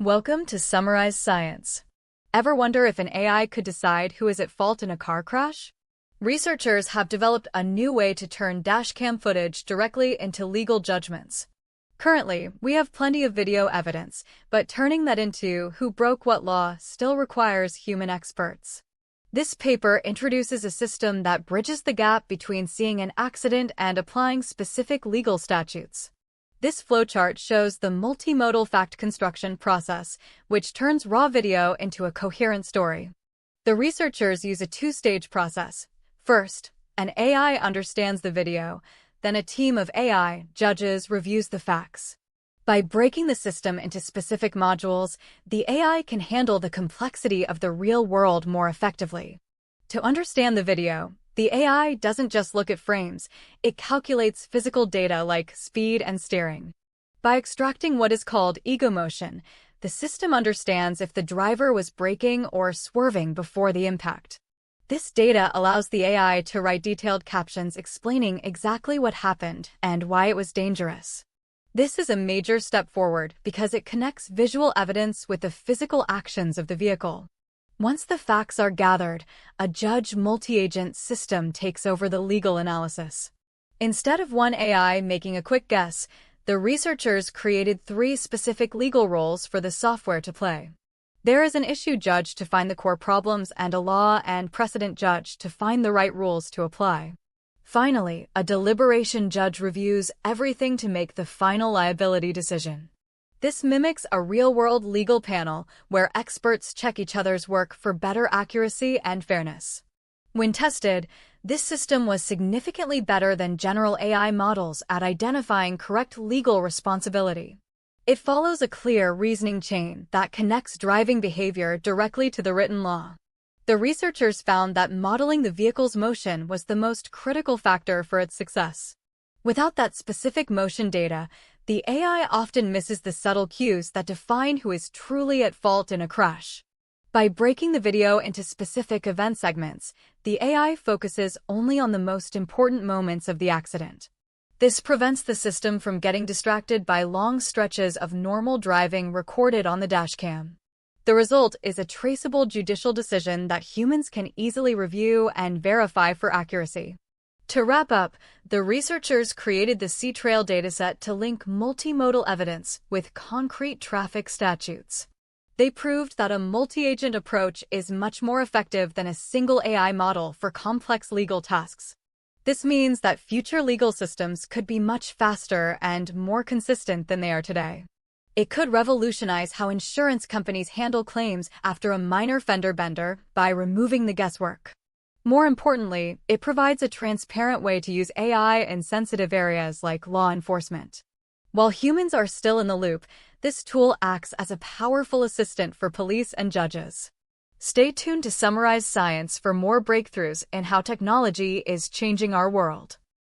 Welcome to Summarize Science. Ever wonder if an AI could decide who is at fault in a car crash? Researchers have developed a new way to turn dashcam footage directly into legal judgments. Currently, we have plenty of video evidence, but turning that into who broke what law still requires human experts. This paper introduces a system that bridges the gap between seeing an accident and applying specific legal statutes. This flowchart shows the multimodal fact construction process, which turns raw video into a coherent story. The researchers use a two-stage process. First, an AI understands the video, then a team of AI judges reviews the facts. By breaking the system into specific modules, the AI can handle the complexity of the real world more effectively. To understand the video, the AI doesn't just look at frames, it calculates physical data like speed and steering. By extracting what is called ego motion, the system understands if the driver was braking or swerving before the impact. This data allows the AI to write detailed captions explaining exactly what happened and why it was dangerous. This is a major step forward because it connects visual evidence with the physical actions of the vehicle. Once the facts are gathered, a judge multi-agent system takes over the legal analysis. Instead of one AI making a quick guess, the researchers created 3 specific legal roles for the software to play. There is an issue judge to find the core problems and a law and precedent judge to find the right rules to apply. Finally, a deliberation judge reviews everything to make the final liability decision. This mimics a real-world legal panel where experts check each other's work for better accuracy and fairness. When tested, this system was significantly better than general AI models at identifying correct legal responsibility. It follows a clear reasoning chain that connects driving behavior directly to the written law. The researchers found that modeling the vehicle's motion was the most critical factor for its success. Without that specific motion data, the AI often misses the subtle cues that define who is truly at fault in a crash. By breaking the video into specific event segments, the AI focuses only on the most important moments of the accident. This prevents the system from getting distracted by long stretches of normal driving recorded on the dashcam. The result is a traceable judicial decision that humans can easily review and verify for accuracy. To wrap up, the researchers created the C-Trail dataset to link multimodal evidence with concrete traffic statutes. They proved that a multi-agent approach is much more effective than a single AI model for complex legal tasks. This means that future legal systems could be much faster and more consistent than they are today. It could revolutionize how insurance companies handle claims after a minor fender bender by removing the guesswork. More importantly, it provides a transparent way to use AI in sensitive areas like law enforcement. While humans are still in the loop, this tool acts as a powerful assistant for police and judges. Stay tuned to Summarize Science for more breakthroughs in how technology is changing our world.